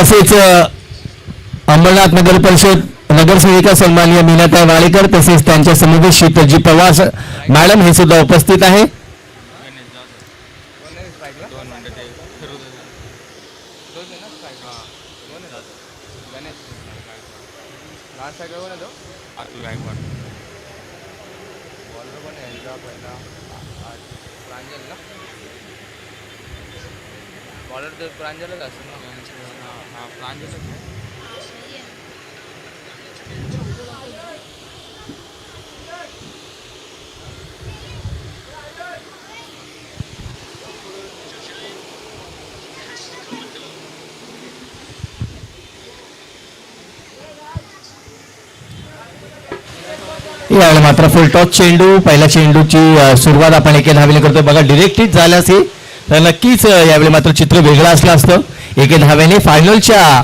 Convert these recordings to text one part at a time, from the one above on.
तसेच अंबरनाथ नगर परिषद नगरसेविका सन्माननीय मीनाताई वाळेकर तसेच त्यांच्या समवेत शीतलजी पवार मॅडम हे सुद्धा उपस्थित आहे. प्रांजलच असेल ना. हा प्रांजलच आहे. यावेळी मात्र फुल टॉस चेंडू पहिल्या चेंडूची सुरुवात आपण एके धावेने करतोय. बघा डिरेक्ट हिट झालं असेल तर नक्कीच यावेळी मात्र चित्र वेगळं असलं असतं. एके धावेने फायनलच्या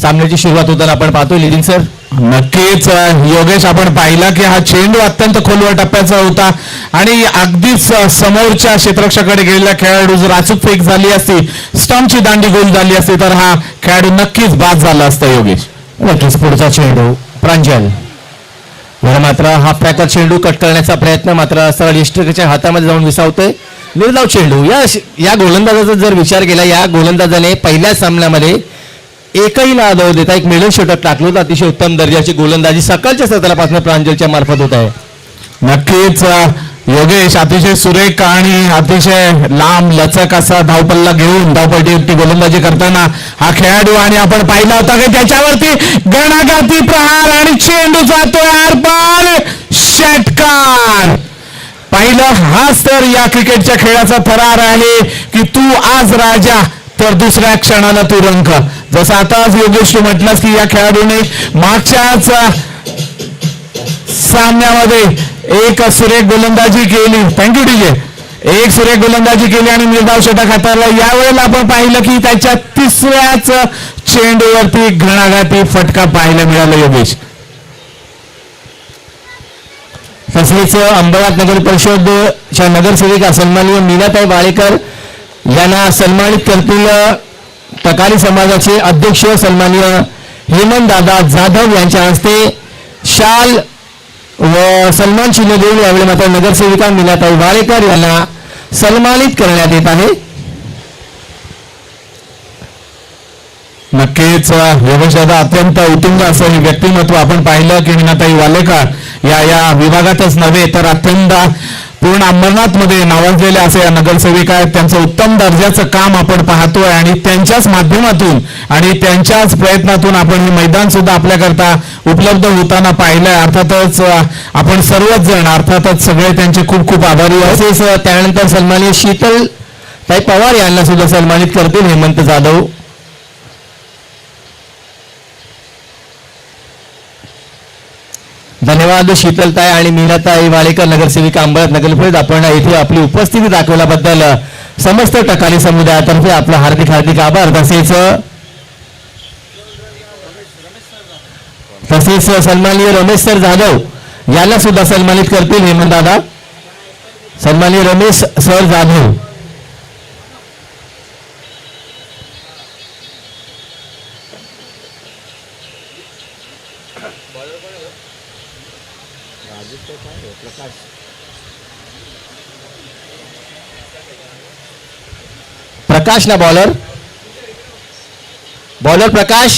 सामन्याची सुरुवात होताना आपण पाहतोय. लिडिंग सर नक्कीच योगेश आपण पाहिला की हा चेंडू अत्यंत खोलवर टप्प्याचा होता आणि अगदीच समोरच्या क्षेत्ररक्षकाकडे गेलेला खेळाडू जर अचूक फेक झाली असती स्टंपची दांडी गोल झाली असती तर हा खेळाडू नक्कीच बाद झाला असता. योगेश नक्कीच पुढचा चेंडू प्रांजल मात्र हा पॅकर चेंडू कट करण्याचा प्रयत्न मात्र सरळ यष्टीच्या हातामध्ये जाऊन विसावतोय. निर्धाव चेंडू या गोलंदाजाचा जर विचार केला या गोलंदाजाने पहिल्या सामन्यामध्ये एकही ना धाव देता एक मिडल षटक टाकलं होतं. अतिशय उत्तम दर्जाची गोलंदाजी सकाळच्या सत्रापासून प्रांजलच्या मार्फत होत आहे. नक्कीच योगेश अतिशय सुरेख आणि अतिशय लांब लचक असा धावपल्ला घेऊन धावपट्टीवरती गोलंदाजी करताना हा खेळाडू आणि आपण पाहिला होता की त्याच्यावरती गणाघाती प्रहार आणि चेंडू जातोय आरपार षटकार. पाहिलं हाच तर या क्रिकेटच्या खेळाचा थरार आहे की तू आज राजा तर दुसऱ्या क्षणाला तू रंक. जसं आता योगेश तू म्हटलास की या खेळाडूने मागच्याच सामन्यामध्ये एक सुरेख गोलंदाजी केली. Thank you DJ. एक सुरेख गोलंदाजी केली आणि निर्धाव षटक हाताळला. यावेळेला आपण पाहिलं की त्याच्या तिसऱ्याच चेंडूवरती घणाघाती फटका पाहायला मिळाला. योगेश तसेच अंबरनाथ नगर परिषदच्या नगरसेविका सन्माननीय मीनाताई वाळेकर यांना सन्मानित करतील तकाली समाजाचे अध्यक्ष सन्माननीय हेमंत दादा जाधव यांच्या हस्ते शाल व सन्मान चिन्ह देऊन यावेळी मात्र नगरसेविका मीनाताई वाळेकर यांना सन्मानित करण्यात येत आहे. नक्कीच योगेश दादा अत्यंत उत्तुंग असं हे व्यक्तिमत्व आपण पाहिलं की मीनाताई वालेकर या विभागातच नव्हे तर अत्यंत पूर्ण अंबरनाथ मध्ये नावाजलेल्या असे या नगरसेविका आहेत. त्यांचं उत्तम दर्जाचं काम आपण पाहतोय आणि त्यांच्याच माध्यमातून आणि त्यांच्याच प्रयत्नातून आपण हे मैदान सुद्धा आपल्याकरता उपलब्ध होताना पाहिलंय. अर्थातच आपण सर्वच जण अर्थातच सगळे त्यांचे खूप खूप आभारी आहेत. तसेच त्यानंतर सन्माननीय शीतल ताई पवार यांना सुद्धा सन्मानित करतील हेमंत जाधव. धन्यवाद शीतलताई आणि मीनाताई वाळेकर नगरसेविका अंबरनाथ नगर परिषद. आपण इथे आपली उपस्थिती दाखवल्याबद्दल समस्त टकाली समुदायातर्फे आपलं हार्दिक हार्दिक आभार. तसेच सन्माननीय रमेश सर जाधव यांना सुद्धा सन्मानित करतील हेमंत दादा. सन्माननीय रमेश सर जाधव प्रकाश ना bowler Prakash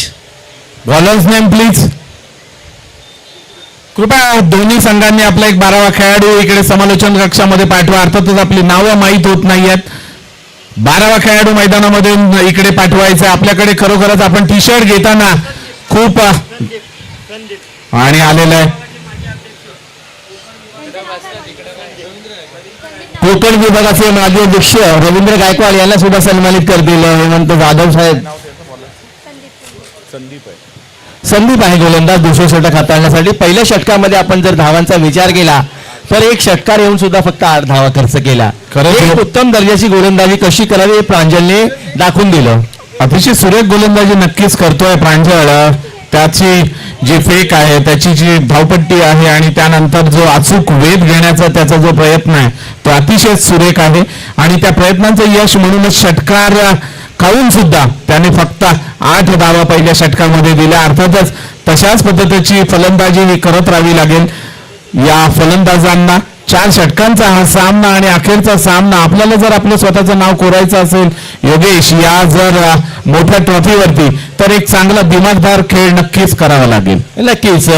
bowlers name please. कृपया दोन्ही संघांनी आपला एक 12वा खेळाडू इकडे समालोचन कक्षामध्ये पाठवा. अर्थातच आपली नावं माहीत होत नाहीयेत. 12वा खेळाडू मैदानामध्ये इकडे पाठवायचा. आपल्याकडे खरोखरच आपण टी शर्ट घेताना खूप आणि आलेलं आहे. कोकण विभागाचे माजी अध्यक्ष रवींद्र गायकवाड यांना सुद्धा सन्मानित करतील हेमंत जाधव साहेब. संदीप आहे गोलंदाज दुसरे षटक हाताळण्यासाठी. पहिल्या षटकामध्ये आपण जर धावांचा विचार केला तर एक षटकार येऊन सुद्धा फक्त 8 धावा खर्च केला. खरं उत्तम दर्जाची गोलंदाजी कशी करावी हे प्रांजलने दाखवून दिलं. अतिशय सुरेख गोलंदाजी नक्कीच करतोय प्रांजळ. त्याची जी फेक आहे त्याची जी धावपट्टी आहे आणि त्यानंतर जो अचूक वेध घेण्याचा त्याचा जो प्रयत्न आहे तो अतिशय सुरेख आहे आणि त्या प्रयत्नांचं यश म्हणूनच षटकार खाऊन सुद्धा त्याने फक्त 8 धावा पहिल्या षटकामध्ये दिल्या. अर्थातच तशाच पद्धतीची फलंदाजी ही करत राहावी लागेल या फलंदाजांना. 4 षटकांचा हा सामना आणि अखेरचा सामना. आपल्याला जर आपलं स्वतःचं नाव कोरायचं असेल योगेश या जर मोठ्या ट्रॉफीवरती, तर एक चांगला दिमागदार खेळ नक्कीच करावा लागेल. नक्कीच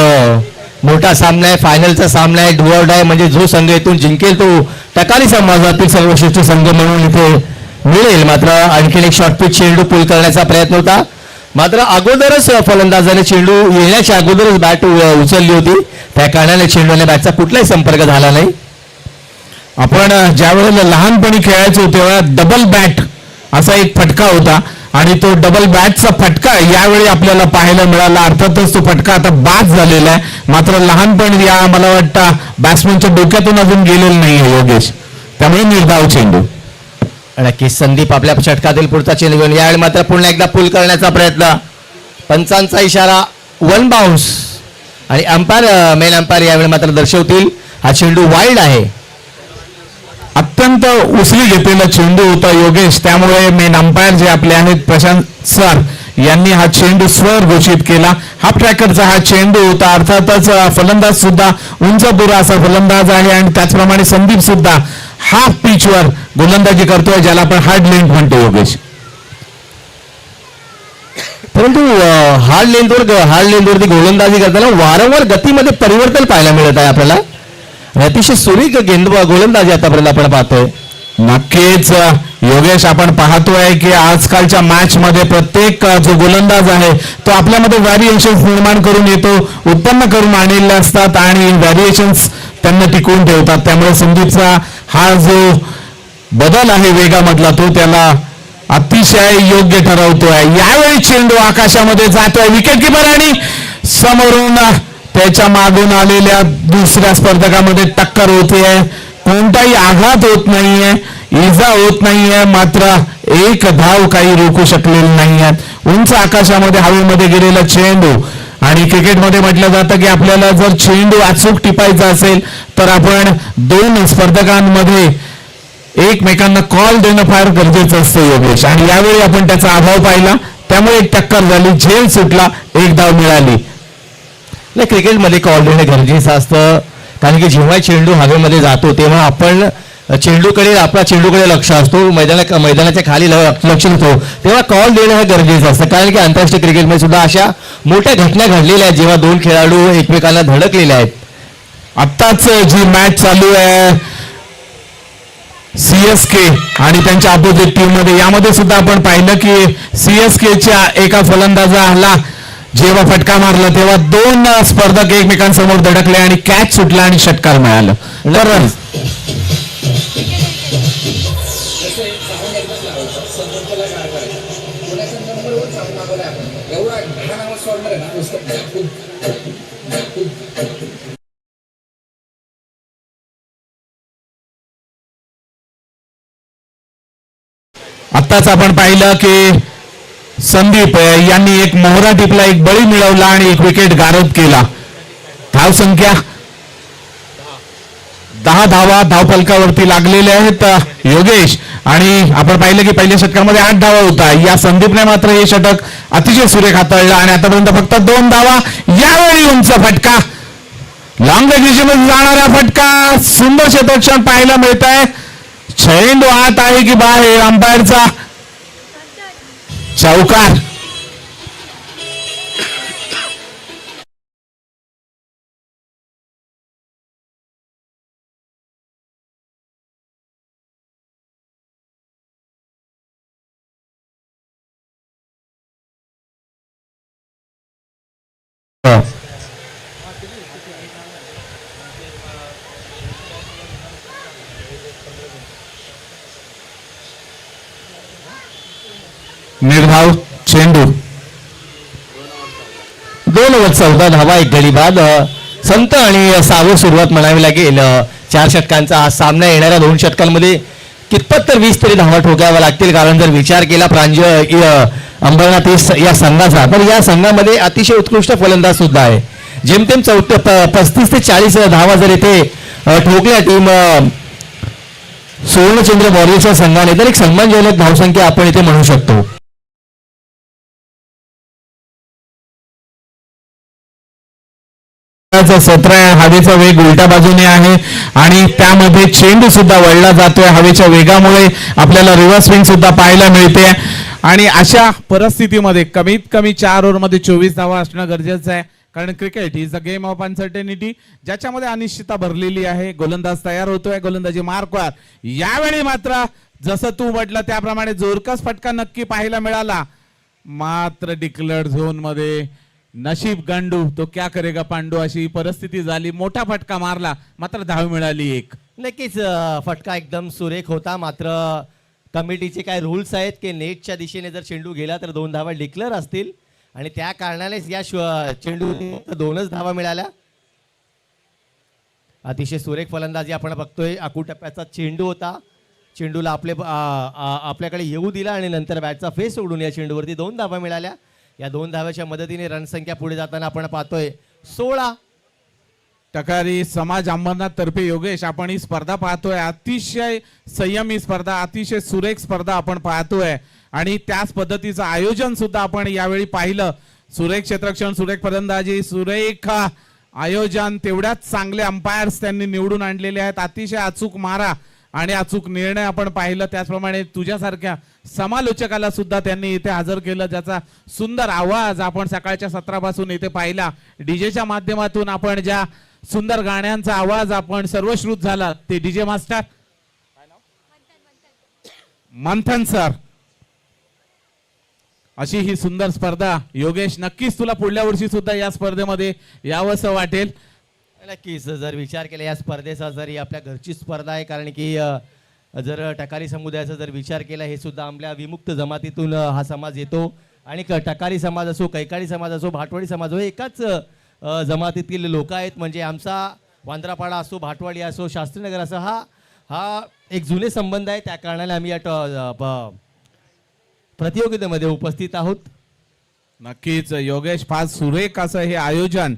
मोठा सामना आहे, फायनलचा सामना आहे, डू ऑर डाय म्हणजे जो संघ इथून जिंकेल तो टकाली समाजातील सर्वश्रेष्ठ संघ म्हणून इथे मिळेल. मात्र आणखीन एक शॉर्टपिच चेंडू पूल करण्याचा प्रयत्न होता, मात्र अगोदरच फलंदाजाने चेंडू येण्याच्या अगोदरच बॅट उचलली होती, त्या कारणाने चेंडूने बॅटचा कुठलाही संपर्क झाला नाही. आपण ज्या वेळेला लहानपणी खेळायचो तेव्हा डबल बॅट असा एक फटका होता आणि तो डबल बॅटचा फटका यावेळी आपल्याला पाहायला मिळाला. अर्थातच तो फटका आता बाद झालेला आहे, मात्र लहानपणी या मला वाटतं बॅट्समनच्या डोक्यातून अजून गेलेलं नाहीये योगेश, त्यामुळे निर्धाव चेंडू. नक्कीच संदीप आपल्या षटकातील पुढचा चेंडू घेऊन यावेळी मात्र पुन्हा एकदा पूल करण्याचा प्रयत्न. पंचांचा इशारा 1 बाउन्स आणि अंपायर मेन अंपायर यावेळी मात्र दर्शवतील हा चेंडू वाईल्ड आहे. अत्यंत उसळी घेतलेला चेंडू होता योगेश, त्यामुळे मेन अंपायर जे आपले आहेत प्रशांत सर यांनी हा चेंडू स्वर घोषित केला. हाफ ट्रॅकरचा हा चेंडू होता. अर्थातच फलंदाज सुद्धा उंचपुरा असा फलंदाज आहे आणि त्याचप्रमाणे संदीप सुद्धा हाफ पिचवर गोलंदाजी करतोय, ज्याला आपण हार्ड लेंथ म्हणतो योगेश. परंतु हार्ड लेंथवरती गोलंदाजी करताना वारंवार गतीमध्ये परिवर्तन पाहायला मिळत आहे आपल्याला. अतिशय सुरेख गोलंदाजी आतापर्यंत आपण पाहतोय. नक्कीच योगेश, आपण पाहतोय की आजकालच्या मॅच मध्ये प्रत्येक जो गोलंदाज आहे तो आपल्यामध्ये व्हॅरिएशन्स निर्माण करून येतो, उत्पन्न करून आणलेले असतात आणि व्हॅरिएशन्स त्यांना टिकवून ठेवतात. त्यामुळे संदीपचा हा जो बदल आहे वेगामधला तो त्याला अतिशय योग्य ठरवतोय. यावेळी चेंडू आकाशामध्ये जातोय, विकेट किपर आणि समोरून त्याच्या मागून आलेल्या दुसऱ्या स्पर्धकामध्ये टक्कर होतीये. कोणताही आघात होत नाहीये, इजा होत नाहीये, मात्र एक धाव काही रोखू शकलेली नाहीये. उंच आकाशामध्ये हवेमध्ये गेलेला चेंडू. आणि क्रिकेटमध्ये म्हटलं जातं की आपल्याला जर चेंडू अचूक टिपायचा असेल तर आपण 2 स्पर्धकांमध्ये एकमेकांना कॉल देणं फार गरजेचं असतं योगेश, आणि यावेळी आपण त्याचा अभाव पाहिला, त्यामुळे एक टक्कर झाली, झेल सुटला, 1 धाव मिळाली. नाही, क्रिकेटमध्ये कॉल देणं गरजेचं असतं, कारण की जेव्हा चेंडू हवेमध्ये जातो तेव्हा आपण आपला चेंडूकडे लक्ष असतो, मैदानाच्या खाली लक्ष नसतो, तेव्हा कॉल देणं हे गरजेचं असतं. कारण की आंतरराष्ट्रीय क्रिकेटमध्ये सुद्धा अशा मोठ्या घटना घडलेल्या आहेत जेव्हा 2 खेळाडू एकमेकांना धडकलेले आहेत. आत्ताच जी मॅच चालू आहे CSK आणि त्यांच्या अपोजिट टीम मध्ये, यामध्ये सुद्धा आपण पाहिलं की CSKच्या एका फलंदाजाला जेव्हा फटका मारला तेव्हा 2 स्पर्धक एकमेकांसमोर धडकले आणि कॅच सुटला आणि षटकार मिळालं. तर आत्ताच आपण पाहिलं की संदीप यांनी एक मोहरा टिपला, एक बळी मिळवला आणि एक विकेट गारद केला. धाव संख्या 10 धावा धावफलकावरती लागलेल्या आहेत योगेश, आणि आपण पाहिलं की पहिल्या षटकामध्ये 8 धावा होता. या संदीपने मात्र हे षटक अतिशय सुरेख हाताळलं आणि आतापर्यंत फक्त 2 धावा. यावेळी उंच फटका, लॉंग रेग्युलेशनमध्ये जाणारा फटका, सुंदर क्षेत्ररक्षण पाहायला मिळत आहे. चेंडू आत आहे की बाहेर, अंपायरचा चौकार. निर्धाव चेंडू. 2 ओव्हर 14 धावा, 1 गडी बाद. संत आणि सावध सुरुवात म्हणावी लागेल. 4 षटकांचा हा सामना. येणाऱ्या 2 षटकांमध्ये कितपत तर 20 तरी धावा ठोकाव्या लागतील, कारण जर विचार केला अंबरनाथ या संघाचा, तर या संघामध्ये अतिशय उत्कृष्ट फलंदाज सुद्धा आहे. जेमतेम 35 ते 40 धावा जर इथे ठोकल्या टीम सुवर्णचंद्र वॉरियर्सच्या संघाने तर एक सन्मानजनक धावसंख्या आपण इथे म्हणू शकतो. सत्र आहे, हवेचा वेग उलट्या बाजूने आहे आणि त्यामध्ये चेंडू सुद्धा वळला जातोय. हवेच्या वेगामुळे आपल्याला रिव्हर्स स्विंग सुद्धा पाहायला मिळते आणि अशा परिस्थितीमध्ये कमीत कमी 4 ओव्हरमध्ये 24 धावा असणं गरजेचं आहे. कारण cricket is a game of uncertainty, ज्याच्यामध्ये अनिश्चितता भरलेली आहे. गोलंदाज तयार होतोय, गोलंदाजी मार्कवर. यावेळी मात्र जसं तू म्हटलं त्याप्रमाणे जोरकस फटका नक्की पाहायला मिळाला, मात्र डिक्लेअर्ड झोन मध्ये नशीब गांडू तो क्या करेगा पांडू अशी परिस्थिती झाली. मोठा फटका मारला मात्र धाव मिळाली एक. नक्कीच फटका एकदम सुरेख होता. मात्र कमिटीचे काय रूल्स आहेत की नेटच्या दिशेने जर चेंडू गेला तर 2 धावा डिक्लेअर असतील आणि त्या कारणानेच या चेंडू 2च धावा मिळाल्या. अतिशय सुरेख फलंदाजी आपण बघतोय. आखू टप्प्याचा चेंडू होता, चेंडूला आपल्याकडे येऊ दिला आणि नंतर बॅटचा फेस सोडून या चेंडूवरती 2 धावा मिळाल्या. या 2 धाव्याच्या मदतीने रणसंख्या पुढे जाताना आपण पाहतोय 16. टकारी समाज अंबरनाथ तर्फे योगेश आपण ही स्पर्धा पाहतोय. अतिशय संयमी स्पर्धा, अतिशय सुरेख स्पर्धा आपण पाहतोय आणि त्याच पद्धतीचं आयोजन सुद्धा आपण यावेळी पाहिलं. सुरेख क्षेत्ररक्षण, सुरेख फलंदाजी, सुरेख आयोजन, तेवढ्याच चांगले अंपायर्स त्यांनी निवडून आणलेले आहेत. अतिशय अचूक मारा आणि अचूक निर्णय आपण पाहिलं. त्याचप्रमाणे तुझ्यासारख्या समालोचकाला सुद्धा त्यांनी इथे हजर केलं, ज्याचा सुंदर आवाज आपण सकाळच्या सत्रापासून इथे पाहिला. डीजेच्या माध्यमातून आपण ज्या सुंदर गाण्यांचा आवाज आपण सर्वश्रुत झाला ते डीजे मास्टर मंथन सर. अशी ही सुंदर स्पर्धा योगेश, नक्कीच तुला पुढल्या वर्षी सुद्धा या स्पर्धेमध्ये यावंसं वाटेल. नक्कीच जर विचार केला या स्पर्धेचा, जरी आपल्या घरची स्पर्धा आहे, कारण की जर टकारी समुदायाचा जर विचार केला, हे सुद्धा आपल्या विमुक्त जमातीतून हा समाज येतो आणि टकारी समाज असो, कैकाडी समाज असो, भाटवाडी समाज असो, एकाच जमातीतील लोक आहेत. म्हणजे आमचा वांद्रापाडा असो, भाटवाडी असो, शास्त्रीनगर असो, हा एक जुने संबंध आहे. त्या कारणाने आम्ही या प्रतियोगितेमध्ये उपस्थित आहोत. नक्कीच योगेश, फार सुरेख असं हे आयोजन,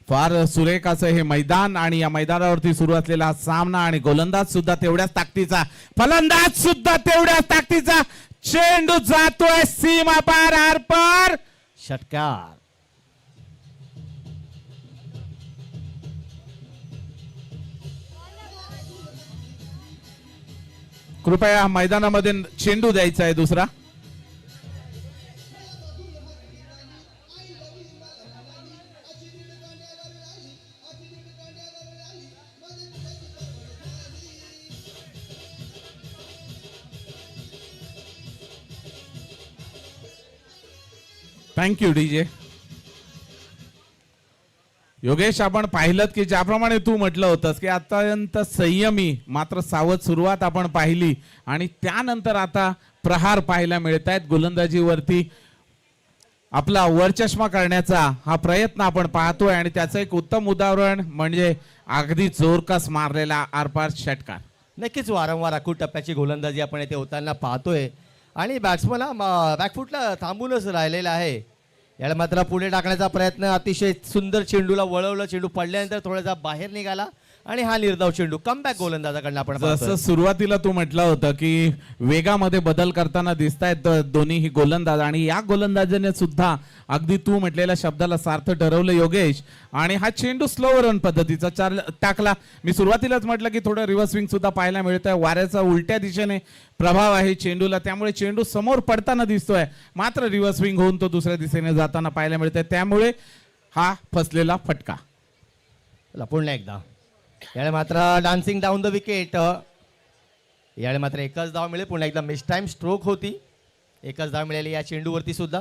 फार सुरेख असं हे मैदान आणि या मैदानावरती सुरू असलेला हा सामना आणि गोलंदाज सुद्धा तेवढ्याच ताकदीचा, फलंदाज सुद्धा तेवढ्याच ताकदीचा. चेंडू जातोय सीमा पार, आरपार, षटकार. कृपया मैदानामध्ये चेंडू द्यायचा आहे दुसरा. Thank you DJ. योगेश, आपण पाहिलं की ज्याप्रमाणे तू म्हटलं होतंस की अत्यंत संयमी मात्र सावध सुरुवात आपण पाहिली आणि त्यानंतर आता प्रहार पाहायला मिळत आहेत. गोलंदाजीवरती आपला वरचष्मा करण्याचा हा प्रयत्न आपण पाहतोय आणि त्याचं एक उत्तम उदाहरण म्हणजे अगदी जोरकस मारलेला आरपार षटकार. नक्कीच वारंवार आखूड टप्प्याची गोलंदाजी आपण इथे होताना पाहतोय आणि बॅट्समन बॅकफुटला थांबूनच राहिलेला आहे. याला मात्र पुढे टाकण्याचा प्रयत्न, अतिशय सुंदर चेंडूला वळवलं, चेंडू पडल्यानंतर थोडासा बाहेर निघाला आणि हा निर्धाव चेंडू कमबॅक गोलंदाजाकडनं आपण जसं सुरुवातीला तू म्हटलं होतं की वेगामध्ये बदल करताना दिसतायत दोन्ही ही गोलंदाज आणि या गोलंदाजाने सुद्धा अगदी तू म्हटलेल्या शब्दाला सार्थ ठरवलं योगेश. आणि हा चेंडू स्लो रन पद्धतीचा टाकला. मी सुरुवातीलाच म्हटलं की थोडं रिव्हर्स स्विंग सुद्धा पाहायला मिळत आहे. वाऱ्याचा उलट्या दिशेने प्रभाव आहे चेंडूला, त्यामुळे चेंडू समोर पडताना दिसतोय मात्र रिव्हर्स स्विंग होऊन तो दुसऱ्या दिशेने जाताना पाहायला मिळत आहे. त्यामुळे हा फसलेला फटका. पुन्हा एकदा यावेळी मात्र डान्सिंग डाऊन द विकेट. यावेळी मात्र एकच धाव मिळेल. पुन्हा एकदा मिस टाइम स्ट्रोक होती. एकच धाव मिळाली या चेंडूवरती सुद्धा.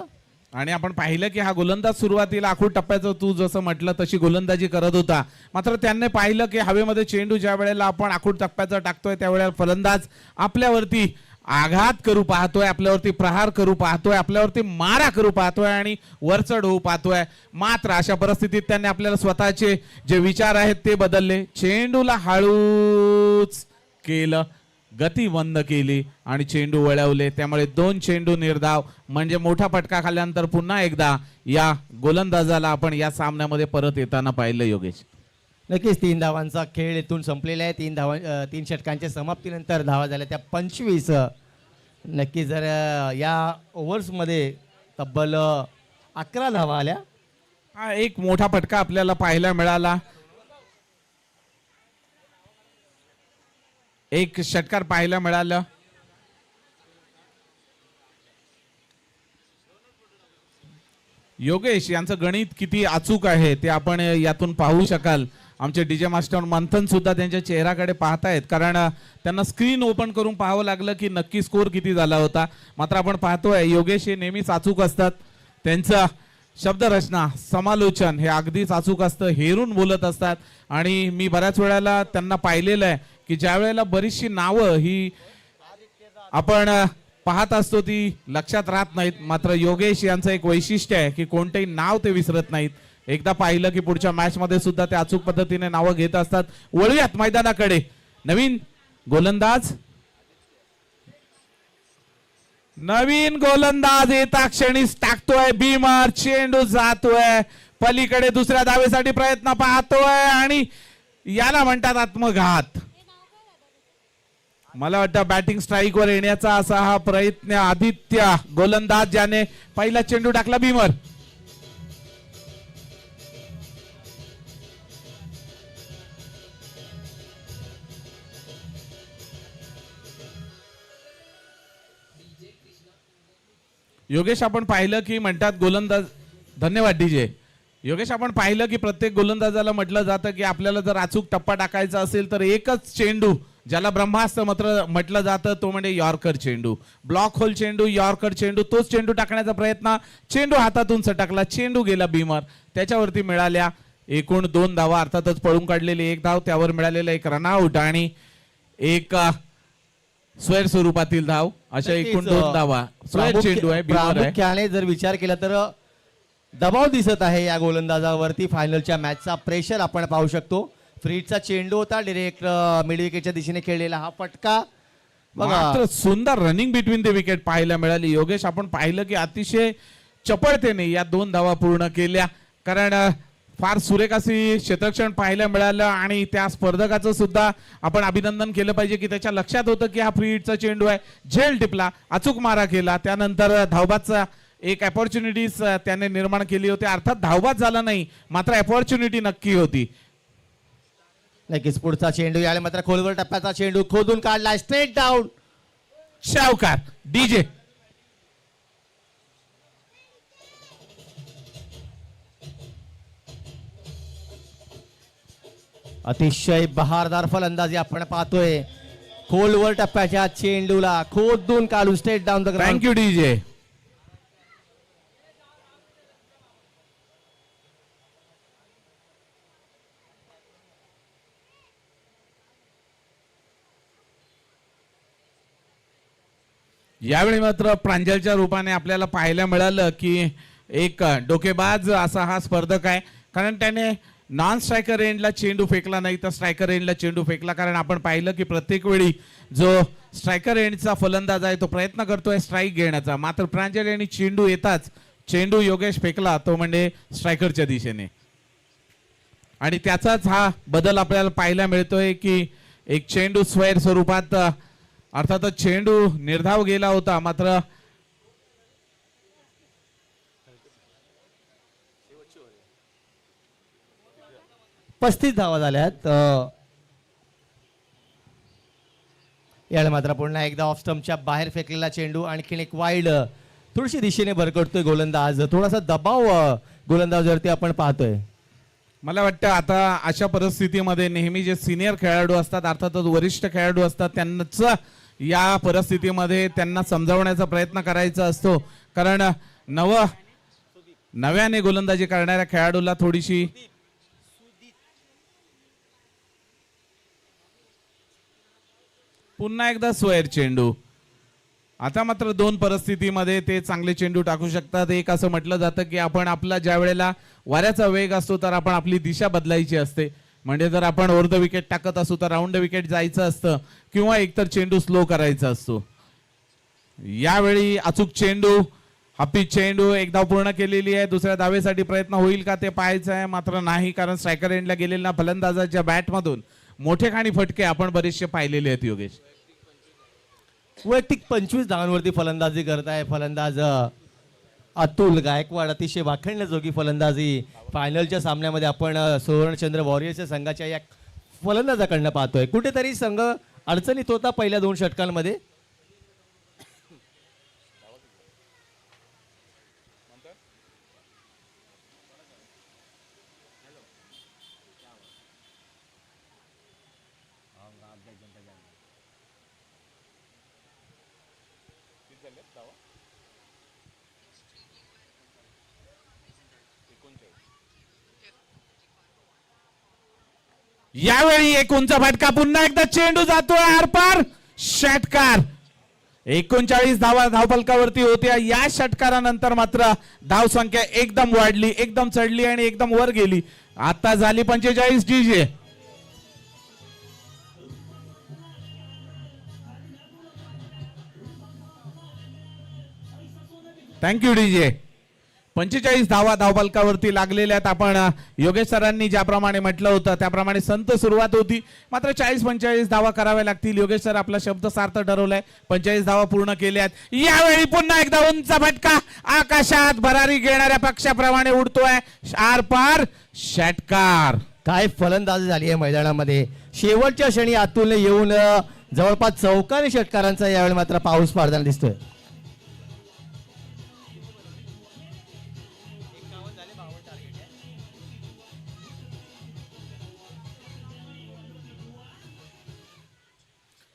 आणि आपण पाहिलं की हा गोलंदाज सुरुवातीला आखूड टप्प्याचं तू जसं म्हटलं तशी गोलंदाजी करत होता, मात्र त्यांनी पाहिलं की हवेमध्ये चेंडू ज्या वेळेला आपण आखूड टप्प्याचा टाकतोय त्यावेळेला फलंदाज आपल्यावरती आघात करू पाहतोय, आपल्यावरती प्रहार करू पाहतोय, आपल्यावरती मारा करू पाहतोय आणि वरचढ होऊ पाहतोय. मात्र अशा परिस्थितीत त्यांनी आपल्याला स्वतःचे जे विचार आहेत ते बदलले. चेंडूला हळूच केलं, गती बंद केली आणि चेंडू वळवले. त्यामुळे 2 चेंडू निर्धाव म्हणजे मोठा फटका खाल्ल्यानंतर पुन्हा एकदा या गोलंदाजाला आपण या सामन्यामध्ये परत येताना पाहिलं योगेश. नक्कीच 3 धावांचा खेळ इथून संपलेला आहे. 3 षटकांच्या समाप्तीनंतर धावा झाल्या त्या 25. नक्कीच जर या ओव्हर्समध्ये तब्बल 11 धावा आल्या. हा एक मोठा फटका आपल्याला पाहायला मिळाला. एक षटकार पाहायला मिळालं. योगेश यांचं गणित किती अचूक आहे ते आपण यातून पाहू शकाल. आमचे डीजे मास्टर मंथन सुद्धा त्यांच्या चेहऱ्याकडे पाहतायत, कारण त्यांना स्क्रीन ओपन करून पाहावं लागलं की नक्की स्कोर किती झाला होता. मात्र आपण पाहतोय योगेश हे नेहमीच अचूक असतात. त्यांचं शब्दरचना समालोचन हे अगदीच अचूक असतं, हेरून बोलत असतात. आणि मी बऱ्याच वेळेला त्यांना पाहिलेलं आहे की ज्या वेळेला बरीचशी नावं ही आपण पाहत असतो ती लक्षात राहत नाहीत, मात्र योगेश यांचं एक वैशिष्ट्य आहे की कोणतेही नाव ते विसरत नाहीत. एकदा पाहिलं की पुढच्या मॅच मध्ये सुद्धा ते अचूक पद्धतीने नावं घेत असतात. वळूयात मैदानाकडे. नवीन गोलंदाज येता क्षणीच टाकतोय भीमर. चेंडू जातोय पलीकडे. दुसऱ्या धावेसाठी प्रयत्न पाहतोय आणि याला म्हणतात आत्मघात. मला वाटतं बॅटिंग स्ट्राईक वर येण्याचा असा हा प्रयत्न. आदित्य गोलंदाज ज्याने पहिला चेंडू टाकला भीमर. योगेश आपण पाहिलं की म्हणतात गोलंदाज. धन्यवाद डीजे. योगेश आपण पाहिलं की प्रत्येक गोलंदाजाला म्हटलं जातं की आपल्याला जर अचूक टप्पा टाकायचा असेल तर एकच चेंडू ज्याला ब्रह्मास्त्र म्हटलं जातं तो म्हणजे यॉर्कर चेंडू. ब्लॉक होल चेंडू, यॉर्कर चेंडू. तोच चेंडू टाकण्याचा प्रयत्न. चेंडू हातातून सटकला. चेंडू गेला भीमर. त्याच्यावरती मिळाल्या एकूण 2 धावा. अर्थातच पळून काढलेली 1 धाव, त्यावर मिळालेला 1 रनआउट आणि एक स्वैर स्वरूपातील धाव. अशा एकूण 2 धावा. स्वैर चेंडू आहे, भीमर आहे. प्रामुख्याने जर विचार केला तर दबाव दिसत आहे या गोलंदाजावरती. फायनलच्या मॅचचा प्रेशर आपण पाहू शकतो. फ्रीडचा चेंडू होता, डायरेक्ट मिड विकेटच्या दिशेने खेळलेला हा फटका. मात्र सुंदर रनिंग बिटवीन द विकेट पाहायला मिळाली. योगेश आपण पाहिलं की अतिशय चपळतेने या 2 धावा पूर्ण केल्या, कारण फार सुरेख अशी क्षेत्ररक्षण पाहायला मिळालं. आणि त्या स्पर्धकाचं सुद्धा आपण अभिनंदन केलं पाहिजे की त्याच्या लक्षात होतं की हा फ्री हिटचा चेंडू आहे. झेल टिपला, अचूक मारा केला. त्यानंतर धावबादचा एक अपॉर्च्युनिटीज त्याने निर्माण केली होती. अर्थात धावबाद झाला नाही, मात्र अपॉर्च्युनिटी नक्की होती. नक्कीच पुढचा चेंडू याला मात्र खोलवर टप्प्याचा चेंडू खोदून काढला. Straight down. शावकार डीजे. अतिशय बहारदार फलंदाजी आपण पाहतोय. खोलवर टप्प्याच्या चेंडूला खोदून काढून straight down the ground. Thank you DJ. यावेळी मात्र प्रांजलच्या रूपाने आपल्याला पाहायला मिळालं की एक डोकेबाज असा हा स्पर्धक आहे, कारण त्याने नॉन स्ट्रायकर एंडला चेंडू फेकला नाही तर स्ट्रायकर एंडला चेंडू फेकला. कारण आपण पाहिलं की प्रत्येक वेळी जो स्ट्रायकर एंडचा फलंदाज आहे तो प्रयत्न करतोय स्ट्राईक घेण्याचा, मात्र प्रांजल यांनी चेंडू येताच चेंडू योगेश फेकला तो म्हणजे स्ट्रायकरच्या दिशेने. आणि त्याचाच हा बदल आपल्याला पाहायला मिळतोय की एक चेंडू स्वैर स्वरूपात, अर्थातच चेंडू निर्धाव गेला होता, मात्र 35 धावा झाल्यात. याला मात्र पुन्हा एकदा ऑफ स्टंपच्या बाहेर फेकलेला चेंडू, आणखीन एक वाईड थोडीशी दिशेने भरकटतोय गोलंदाज. थोडासा दबाव गोलंदाजावरती आपण पाहतोय. मला वाटतं आता अशा परिस्थितीमध्ये नेहमी जे सिनियर खेळाडू असतात, अर्थातच वरिष्ठ खेळाडू असतात, त्यांनाच या परिस्थितीमध्ये त्यांना समजावण्याचा प्रयत्न करायचा असतो. कारण नव्याने गोलंदाजी करणाऱ्या खेळाडूला थोडीशी पुन्हा एकदा स्वैर चेंडू. आता मात्र 2 परिस्थितीमध्ये ते चांगले चेंडू टाकू शकतात. एक असं म्हटलं जातं की आपण आपला ज्या वेळेला वाऱ्याचा वेग असतो तर आपण आपली दिशा बदलायची असते. म्हणजे जर आपण ओव्हर द विकेट टाकत असू तर राऊंड द विकेट जायचं असतं किंवा एकतर चेंडू स्लो करायचा असतो. यावेळी अचूक चेंडू हप्पी चेंडू एक धाव पूर्ण केलेली आहे. दुसऱ्या धावेसाठी प्रयत्न होईल का ते पाहायचं आहे, मात्र नाही, कारण स्ट्रायकर एंडला गेलेल्या फलंदाजाच्या बॅटमधून मोठे खाणी फटके आपण बरेचसे पाहिलेले आहेत योगेश. वैयक्तिक 25 धावांवरती फलंदाजी करत आहे फलंदाज अतुल गायकवाड. अतिशय वाखाणण्याजोगी फलंदाजी फायनलच्या सामन्यामध्ये आपण सुवर्णचंद्र वॉरियर्सच्या संघाच्या या फलंदाजाकडनं पाहतोय. कुठेतरी संघ अडचणीत होता पहिल्या 2 षटकांमध्ये. यावेळी एक उंच फटका, पुन्हा एकदा चेंडू जातोय आरपार. षटकार 39 धावा धावफलकावरती होत्या. या षटकारानंतर मात्र धावसंख्या एकदम वाढली, एकदम चढली आणि एकदम वर गेली. आता झाली 45 डीजे. Thank you DJ. 45 धावा धावफलकावरती लागलेल्या आहेत. आपण योगेश सरांनी ज्याप्रमाणे म्हटलं होतं त्याप्रमाणे संत सुरुवात होती, मात्र 40-45 धावा कराव्या लागतील. योगेश सर आपला शब्द सार्थ ठरवलाय, 45 धावा पूर्ण केल्यात. यावेळी पुन्हा एकदा उंच फटका, आकाशात भरारी घेणाऱ्या पक्षाप्रमाणे उडतोय आरपार. षटकार. काय फलंदाजी झाली आहे मैदानामध्ये. शेवटच्या क्षणी अतुलने येऊन जवळपास 14 षटकारांचा यावेळी मात्र पाऊस पाडताना दिसतोय.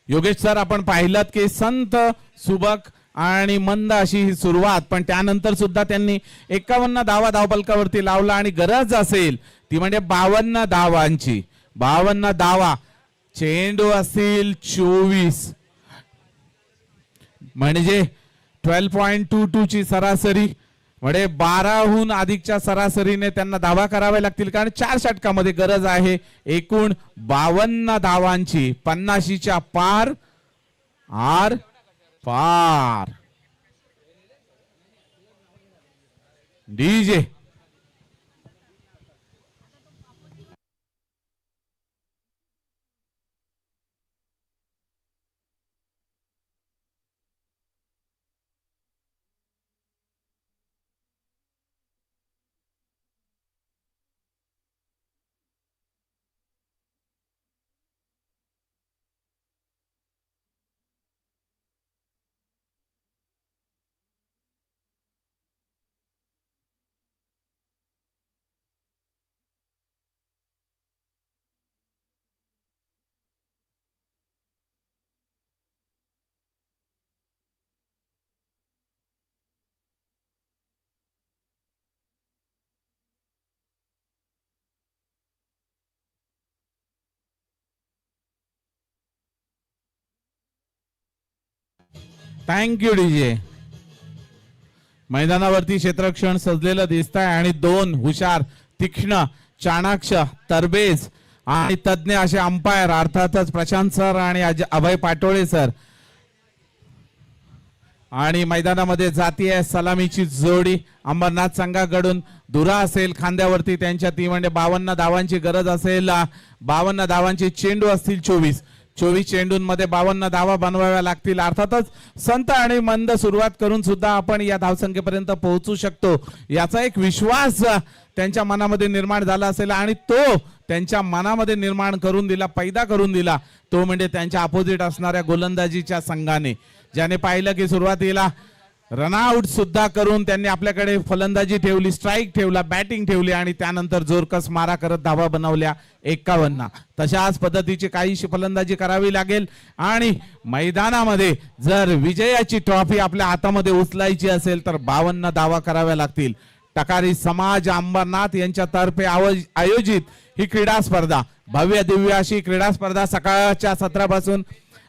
योगेश सर आपण पाहिलात की संत सुबक आणि मंद अशी ही सुरुवात, पण त्यानंतर सुद्धा त्यांनी 51 धावा धावफलकावरती लावला आणि गरज असेल ती म्हणजे 52 धावांची. 52 धावा. चेंडू असतील 24 म्हणजे 12.22 ची सरासरी, म्हणजे 12हून अधिकच्या सरासरीने त्यांना धावा कराव्या लागतील, कारण 4 षटकामध्ये गरज आहे एकूण 52 धावांची. 50च्या पार आर पार. डीजे. Thank you DJ. मैदानावरती क्षेत्ररक्षण सजलेलं दिसत आहे आणि 2 हुशार, तीक्ष्ण, चाणाक्ष, तरबेज आणि तज्ञ असे अंपायर, अर्थातच प्रशांत सर आणि अभय पाटोळे सर. आणि मैदानामध्ये जातीय सलामीची जोडी अंबरनाथ संघाकडून दुरा असेल खांद्यावरती त्यांच्या, ती म्हणजे 52 धावांची गरज असेल. 52 धावांची. चेंडू असतील 24 चेंडूंमध्ये 52 धावा बनवाव्या लागतील. अर्थातच संत आणि मंद सुरुवात करून सुद्धा आपण या धावसंख्येपर्यंत पोहोचू शकतो याचा एक विश्वास त्यांच्या मनामध्ये निर्माण झाला असेल आणि तो त्यांच्या मनामध्ये निर्माण करून दिला, पैदा करून दिला, तो म्हणजे त्यांच्या अपोजिट असणाऱ्या गोलंदाजीच्या संघाने, ज्याने पाहिलं की सुरुवातीला रनआउट सुद्धा करून त्यांनी आपल्याकडे फलंदाजी ठेवली, स्ट्राईक ठेवला, बॅटिंग ठेवली आणि त्यानंतर जोरकस मारा करत धावा बनवल्या 51. तशाच पद्धतीची काहीशी फलंदाजी करावी लागेल आणि मैदानामध्ये जर विजयाची ट्रॉफी आपल्या हातामध्ये उचलायची असेल तर 52 धावा कराव्या लागतील. टकारी समाज अंबरनाथ यांच्यातर्फे आयोजित ही क्रीडा स्पर्धा, भव्य दिव्य अशी क्रीडा स्पर्धा सकाळच्या सत्रापासून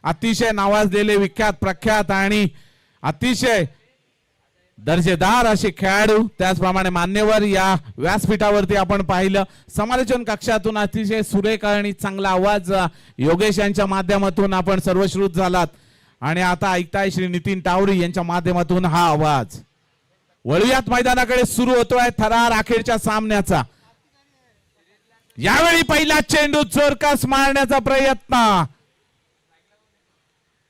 अतिशय नावाजलेले, विख्यात, प्रख्यात आणि अतिशय दर्जेदार असे खेळाडू, त्याचप्रमाणे मान्यवर या व्यासपीठावरती आपण पाहिलं. समालोचन कक्षातून अतिशय सुरेख आणि चांगला आवाज योगेश यांच्या माध्यमातून आपण सर्वश्रुत झालात आणि आता ऐकताय श्री नितीन टावरी यांच्या माध्यमातून हा आवाज. वळूयात मैदानाकडे. सुरू होतोय थरार अखेरच्या सामन्याचा. यावेळी पहिला चेंडू जोरकस मारण्याचा प्रयत्न.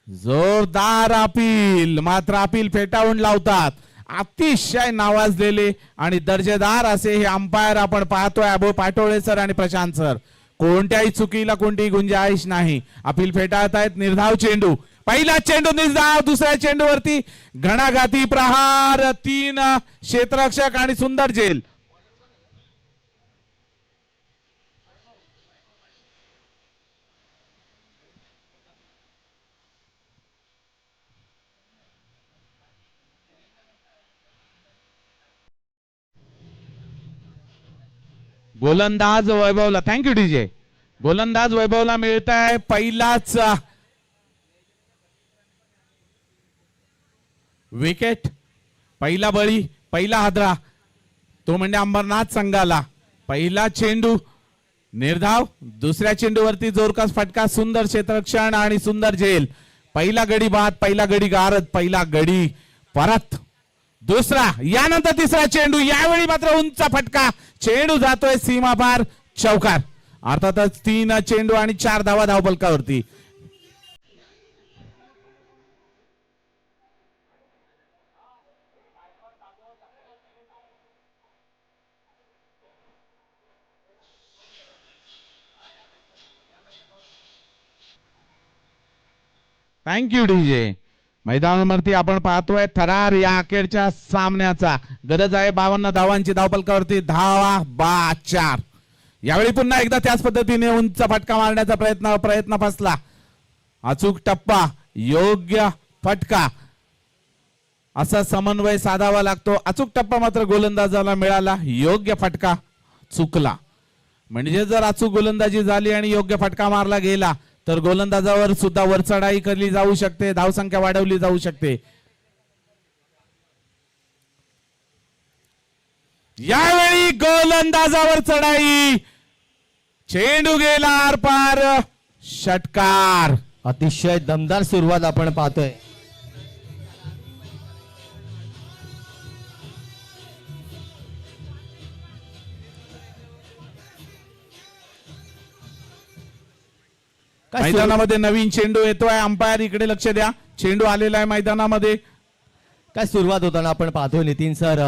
जोरदार अपील, मात्र अपील फेटाळून लावतात. अतिशय नावाजलेले आणि दर्जेदार असे हे अंपायर आपण पाहतोय. अभय पाटोळे सर आणि प्रशांत सर. कोणत्याही चुकीला कोणतीही गुंजाईश नाही. अपील फेटाळतायत. निर्धाव चेंडू. पहिला चेंडू निर्धाव. दुसऱ्या चेंडूवरती घणाघाती प्रहार. 3 क्षेत्ररक्षक आणि सुंदर झेल. गोलंदाज वैभवला. Thank you DJ. गोलंदाज वैभवला मिळत आहे पहिलाच विकेट. पहिला बळी, पहिला हादरा तो म्हणजे अंबरनाथ संघाला. पहिला चेंडू निर्धाव. दुसऱ्या चेंडूवरती जोरकस फटका. सुंदर क्षेत्ररक्षण आणि सुंदर झेल. पहिला गडी बाद, पहिला गडी गारद, पहिला गडी परत. दुसरा, यानंतर तिसरा चेंडू. यावेळी मात्र उंच फटका. चेंडू जातोय सीमापार. चौकार. अर्थातच 3 चेंडू आणि 4 धावा धावफलकावरती. Thank you DJ. मैदानावरती आपण पाहतोय थरार या अखेरच्या सामन्याचा. गरज आहे 52 धावांची. धावफलकावरती धावा 4. यावेळी पुन्हा एकदा त्याच पद्धतीने उंच फटका मारण्याचा प्रयत्न फसला. अचूक टप्पा, योग्य फटका असा समन्वय साधावा लागतो. अचूक टप्पा मात्र गोलंदाजाला मिळाला. योग्य फटका चुकला. म्हणजे जर अचूक गोलंदाजी झाली आणि योग्य फटका मारला गेला तर गोलंदाजावर सुद्धा वरचढाई केली जाऊ शकते. धावसंख्या वाढवली जाऊ शकते. यावेळी गोलंदाजावर चढाई. चेंडू गेला आरपार. षटकार. अतिशय दमदार सुरुवात आपण पाहतोय. मैदानामध्ये नवीन चेंडू येतोय. अंपायर इकडे लक्ष द्या. चेंडू आलेला आहे मैदानामध्ये. काय सुरुवात होताना आपण पाहतोय नितीन सर,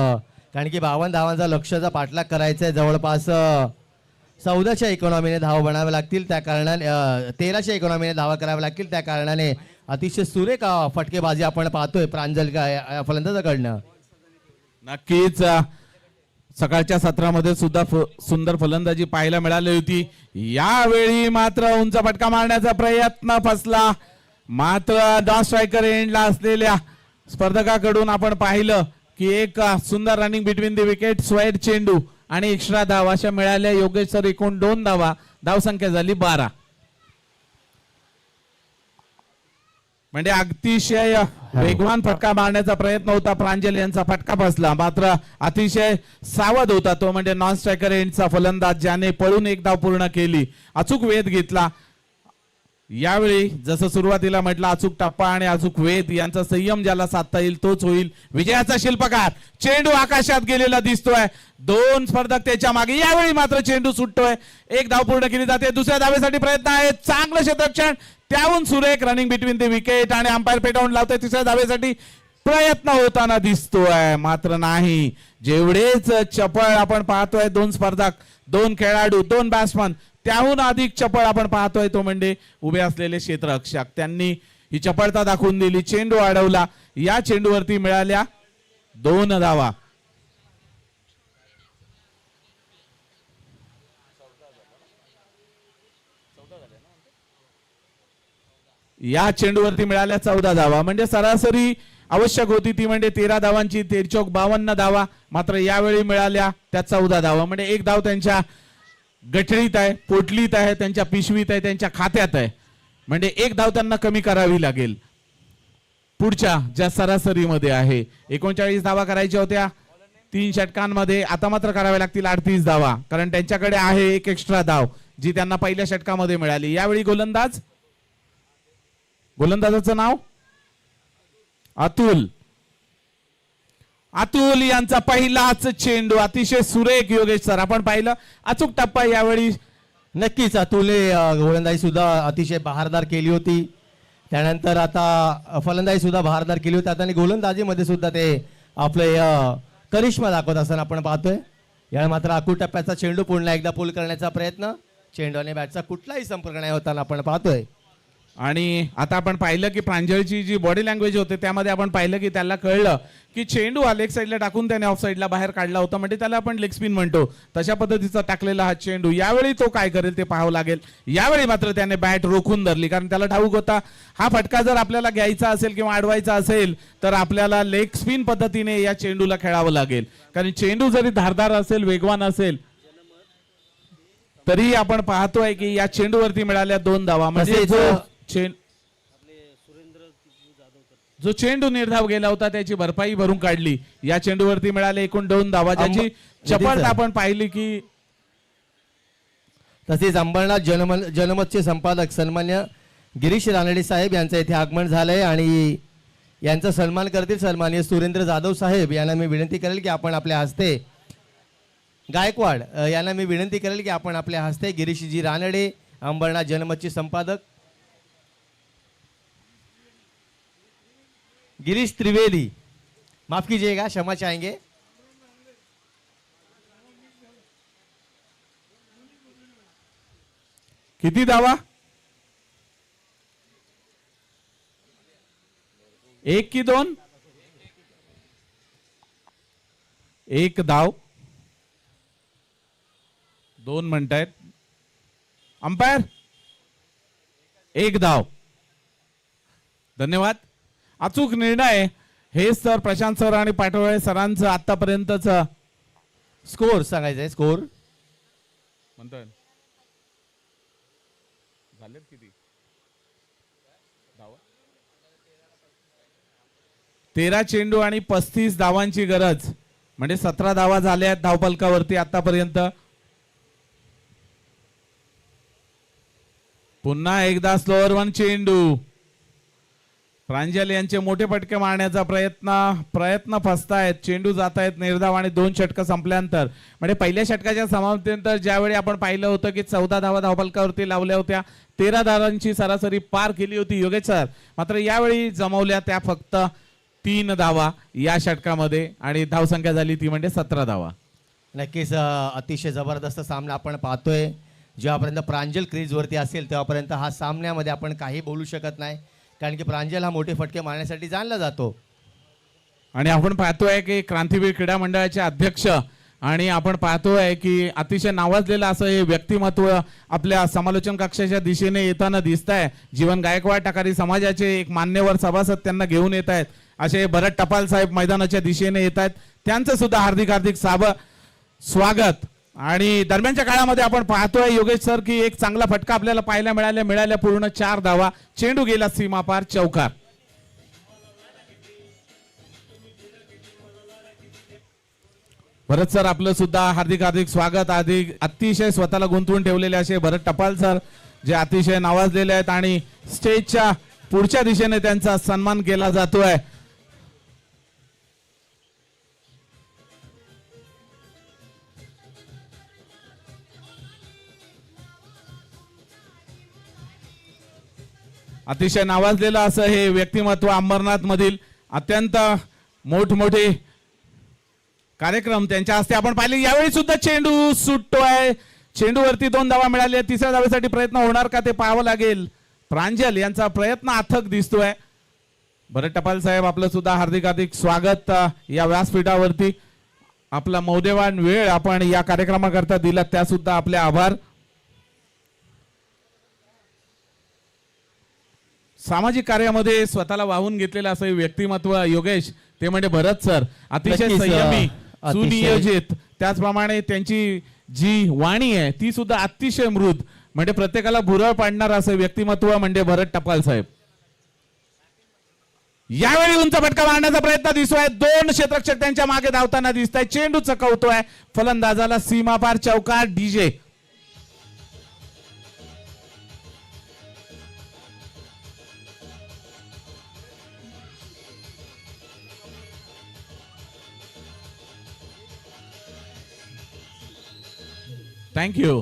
कारण की 52 धावांचा लक्ष्याचा पाठलाग करायचा आहे. जवळपास 1400 इकॉनॉमीने धावा बनाव्या लागतील. त्या कारणाने 1300 इकॉनॉमीने धावा कराव्या लागतील. त्या कारणाने अतिशय सुरेख फटकेबाजी आपण पाहतोय प्रांजल फलंदाजाकडनं. नक्कीच सकाळच्या सत्रामध्ये सुद्धा सुंदर फलंदाजी पाहायला मिळाली होती. यावेळी मात्र उंच फटका मारण्याचा प्रयत्न फसला. मात्र डॉ स्ट्रायकर एंडला असलेल्या स्पर्धकाकडून आपण पाहिलं की एक सुंदर रनिंग बिटवीन द विकेट, स्वाईड चेंडू आणि एक्स्ट्रा धावा अशा मिळाल्या. योगेश सर एकूण 2 धावा. धावसंख्या झाली 12. म्हणजे अतिशय वेगवान फटका मारण्याचा प्रयत्न होता. प्रांजल यांचा फटका फसला. मात्र अतिशय सावध होता तो म्हणजे नॉन स्ट्रायकर एंडचा फलंदाज, ज्याने पळून 1 धाव पूर्ण केली. अचूक वेध घेतला. यावेळी जसं सुरुवातीला म्हटलं, अचूक टप्पा आणि अचूक वेध यांचा संयम ज्याला साधता येईल तोच होईल विजयाचा शिल्पकार. चेंडू आकाशात गेलेला दिसतोय. 2 स्पर्धक त्याच्या मागे. यावेळी मात्र चेंडू सुटतोय. 1 धाव पूर्ण केली जाते. दुसऱ्या धावेसाठी प्रयत्न आहे. चांगलं क्षेत्ररक्षण. त्याहून सुरेख रनिंग बिटवीन द विकेट आणि अंपायर पेटावून लावतोय. तिसऱ्या धावेसाठी प्रयत्न होताना दिसतोय. मात्र नाही. जेवढेच चपळ आपण पाहतोय 2 स्पर्धक, 2 खेळाडू, 2 बॅट्समन, त्याहून अधिक चपळ आपण पाहतोय तो म्हणजे उभे असलेले क्षेत्ररक्षक. त्यांनी ही चपळता दाखवून दिली. चेंडू अडवला. या चेंडूवरती मिळाल्या 2 धावा. या चेंडूवरती मिळाल्या 14 धावा. म्हणजे सरासरी आवश्यक होती ती म्हणजे 13 धावांची. 13 52 धावा. मात्र यावेळी मिळाल्या त्या 14 धावा. म्हणजे 1 धाव त्यांच्या गठडीत आहे, पोटलीत आहे, त्यांच्या पिशवीत आहे, त्यांच्या खात्यात आहे. म्हणजे 1 धाव त्यांना कमी करावी लागेल पुढच्या ज्या सरासरीमध्ये आहे. 39 धावा करायच्या होत्या 3 षटकांमध्ये. आता मात्र कराव्या लागतील 38 धावा, कारण त्यांच्याकडे आहे 1 एक्स्ट्रा धाव जी त्यांना पहिल्या षटकामध्ये मिळाली. यावेळी गोलंदाजाचं नाव अतुल. अतुल यांचा पहिलाच चेंडू अतिशय सुरेख योगेश सर आपण पाहिलं अचूक टप्पा यावेळी नक्कीच अतुलने गोलंदाजी सुद्धा अतिशय बहारदार केली होती. त्यानंतर आता फलंदाजी सुद्धा बहारदार केली होती. आता आणि गोलंदाजीमध्ये सुद्धा ते आपले करिश्मा दाखवत असताना आपण पाहतोय. यावेळी मात्र अकूट टप्प्याचा चेंडू पुन्हा एकदा पूल करण्याचा प्रयत्न, चेंडू आणि बॅटचा कुठलाही संपर्क नाही होताना आपण पाहतोय. आणि आता आपण पाहिलं की प्रांजळची जी बॉडी लँग्वेज होते त्यामध्ये आपण पाहिलं की त्याला कळलं की चेंडू हा लेग साईडला टाकून त्याने ऑफ साईडला बाहेर काढला होता, म्हणजे त्याला आपण लेग स्पिन म्हणतो तशा पद्धतीचा टाकलेला हा चेंडू. यावेळी तो काय करेल ते पाहावं लागेल. यावेळी मात्र त्याने बॅट रोखून धरली, कारण त्याला ठाऊक होता हा फटका जर आपल्याला घ्यायचा असेल किंवा अडवायचा असेल तर आपल्याला लेग स्पिन पद्धतीने या चेंडूला खेळावं लागेल. कारण चेंडू जरी धारदार असेल, वेगवान असेल, तरी आपण पाहतोय की या चेंडूवरती मिळाल्या 2 धावा. म्हणजे जो चेंडू निर्धाव गेला होता त्याची भरपाई भरून काढली. या चेंडूवरती मिळाले एकूण 2 धावा, ज्याची चपळता आपण पाहिली की. तसेच अंबरनाथ जनमतचे संपादक सन्मान्य गिरीश रानडे साहेब यांचं इथे आगमन झालंय आणि यांचा सन्मान करतील सन्मान्य सुरेंद्र जाधव साहेब यांना मी विनंती करेल की आपण आपल्या हस्ते, गायकवाड यांना मी विनंती करेल की आपण आपल्या हस्ते गिरीशजी रानडे अंबरनाथ जनमतचे संपादक, गिरीश त्रिवेदी, माफ कीजिएगा, क्षमा चाहेंगे. किती धावा? 1 की 2? 1 धाव, 2 म्हणतायत अंपायर. 1 धाव. धन्यवाद. अचूक निर्णय. हे सर प्रशांत सर आणि पाटोळे सरांचं आतापर्यंतच स्कोर सांगायचं आहे. स्कोर म्हणतोय झालेत किती धावा? 13 चेंडू आणि 35 धावांची गरज, म्हणजे 17 धावा झाल्या आहेत धावफलकावरती आतापर्यंत. पुन्हा एकदा स्लोअर 1 चेंडू. प्रांजल यांचे मोठे फटके मारण्याचा प्रयत्न फसतायत. चेंडू जात आहेत निर्धाव आणि 2 षटकं संपल्यानंतर, म्हणजे पहिल्या षटकाच्या समाप्तीनंतर ज्यावेळी आपण पाहिलं होतं की 14 धावा धावफलकावरती लावल्या होत्या, 13 धावांची सरासरी पार केली होती योगेश सर. मात्र यावेळी जमवल्या त्या फक्त 3 धावा या षटकामध्ये आणि धावसंख्या झाली ती म्हणजे 17 धावा. नक्कीच अतिशय जबरदस्त सामना आपण पाहतोय. जेव्हापर्यंत प्रांजल क्रीजवरती असेल तेव्हापर्यंत हा सामन्यामध्ये आपण काही बोलू शकत नाही, कारण की प्रांजल हा मोठे फटके मारण्यासाठी जाणला जातो. आणि आपण पाहतोय की क्रांतीवीर क्रीडा मंडळाचे अध्यक्ष आणि आपण पाहतोय की अतिशय नावाजलेलं असं हे व्यक्तिमत्व आपल्या समालोचन कक्षाच्या दिशेने येताना दिसत आहे. जीवन गायकवाड टाकारी समाजाचे एक मान्यवर सभासद त्यांना घेऊन येत आहेत. असे भरत टपाल साहेब मैदानाच्या दिशेने येत आहेत, त्यांचं सुद्धा हार्दिक हार्दिक स्वागत. आणि दरम्यानच्या काळामध्ये आपण पाहतोय योगेश सर की एक चांगला फटका आपल्याला पाहायला मिळाल्या पूर्ण 4 धावा. चेंडू गेला सीमापार, चौकार. भरत सर आपलं सुद्धा हार्दिक हार्दिक स्वागत. अतिशय स्वतःला गुंतवून ठेवलेले असे भरत टपाल सर जे अतिशय नावाजलेले आहेत आणि स्टेजच्या पुढच्या दिशेने त्यांचा सन्मान केला जातोय. अतिशय नावाजलेलं असं हे व्यक्तिमत्व अंबरनाथ मधील अत्यंत मोठमोठे कार्यक्रम त्यांच्या हस्ते आपण पाहिले. यावेळी सुद्धा चेंडू सुटतोय. चेंडूवरती 2 धावा मिळाल्या. 3ऱ्या धावेसाठी प्रयत्न होणार का ते पाहावं लागेल. प्रांजल यांचा प्रयत्न अथक दिसतोय. भरत टपाल साहेब आपलं सुद्धा हार्दिक हार्दिक स्वागत या व्यासपीठावरती. आपला मौल्यवान वेळ आपण या कार्यक्रमाकरता दिला त्या सुद्धा आपले आभार. सामाजिक कार्यामध्ये स्वतःला वाहून घेतलेलं असं व्यक्तिमत्व योगेश, ते म्हणजे भरत सर. अतिशय संयमी, सुनियोजित, त्याचप्रमाणे त्यांची जी वाणी आहे ती सुद्धा अतिशय मृद, म्हणजे प्रत्येकाला भुरळ पाडणार असं व्यक्तिमत्व म्हणजे भरत टपाल साहेब. यावेळी उंच फटका मारण्याचा प्रयत्न दिसतोय. 2 क्षेत्ररक्षक त्यांच्या मागे धावताना दिसत आहे. चेंडू चकवतोय. फलंदाजाला सीमापार, चौकार, DJ. Thank you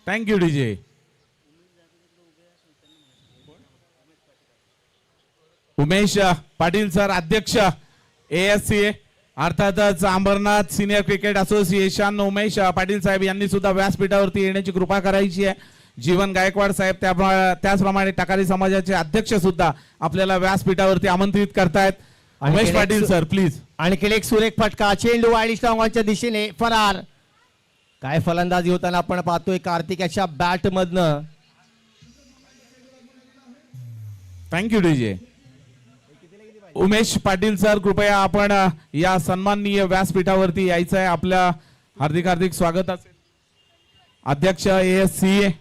thank you DJ. Umesh Patil sir, अध्यक्ष ASC अर्थातच Ambernath senior cricket association. Umesh Patil साहेब यांनी सुद्धा व्यासपीठावरती येण्याची कृपा करायची आहे. जीवन गायकवाड साहेब त्याचप्रमाणे टकारी समाजाचे अध्यक्ष सुद्धा आपल्याला व्यासपीठावरती आमंत्रित करतायत. Umesh Patil sir please. आणखी एक सुरेख फटका, चेंडू वाईट स्ट्रॉंगच्या दिशेने फरार. काय फलंदाजी होताना आपण पाहतोय कार्तिकाच्या बॅट मधनं. Thank you DJ. Umesh Patil sir कृपया आपण या सन्माननीय व्यासपीठावरती यायचं आहे. आपल्या हार्दिक हार्दिक स्वागत असेल. अध्यक्ष ASC.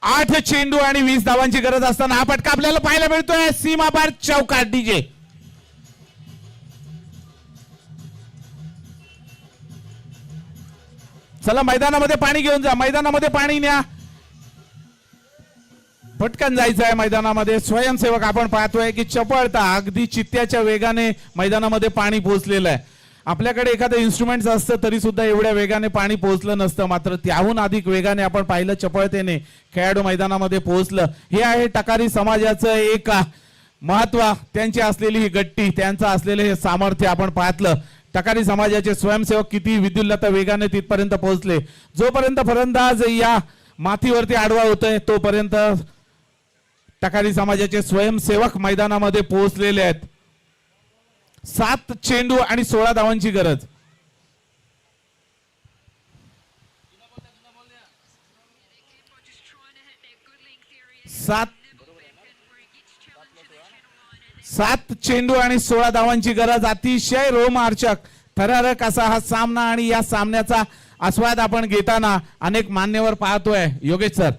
आठ चेंडू आणि 20 धावांची गरज असताना हा फटका आपल्याला पाहायला मिळतोय. सीमापार चौकार डीजे. चला मैदानामध्ये पाणी घेऊन जा, मैदानामध्ये पाणी न्या. पटकन जायचं आहे मैदानामध्ये. स्वयंसेवक आपण पाहतोय की चपळता अगदी चित्त्याच्या वेगाने मैदानामध्ये पाणी पोहोचलेलं आहे. आपल्याकडे एखादं इन्स्ट्रुमेंट असतं तरी सुद्धा एवढ्या वेगाने पाणी पोहोचलं नसतं, मात्र त्याहून अधिक वेगाने आपण पाहिलं चपळतेने खेळाडू मैदानामध्ये पोहोचलं. हे आहे टकारी समाजाचं एक महत्व, त्यांची असलेली ही गट्टी, त्यांचं असलेलं हे सामर्थ्य आपण पाहतलं. टकारी समाजाचे स्वयंसेवक किती विद्युल्लता वेगाने तिथपर्यंत पोहोचले. जोपर्यंत फलंदाज या मातीवरती आडवा होतोय तोपर्यंत टकारी समाजाचे स्वयंसेवक मैदानामध्ये पोहोचलेले आहेत. 7 चेंडू आणि 16 धावांची गरज. सात चेंडू आणि 16 धावांची गरज. अतिशय रोमहर्षक थरारक असा हा सामना आणि या सामन्याचा आस्वाद आपण घेताना अनेक मान्यवर पाहतोय. योगेश सर.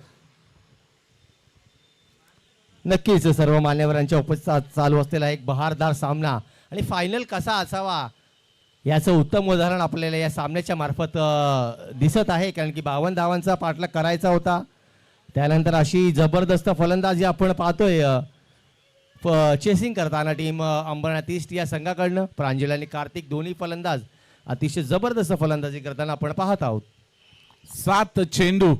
नक्कीच सर्व मान्यवरांच्या उपस्थितीत चालू असलेला एक बहारदार सामना आणि फायनल कसा असावा याचं उत्तम उदाहरण आपल्याला या सामन्याच्या मार्फत दिसत आहे. कारण की 52 धावांचा पाठलाग करायचा होता. त्यानंतर अशी जबरदस्त फलंदाजी आपण पाहतोय चेसिंग करताना टीम अंबरनाथ ईस्ट या संघाकडनं. प्रांजल आणि कार्तिक दोन्ही फलंदाज अतिशय जबरदस्त फलंदाजी करताना आपण पाहत आहोत. 7 चेंडू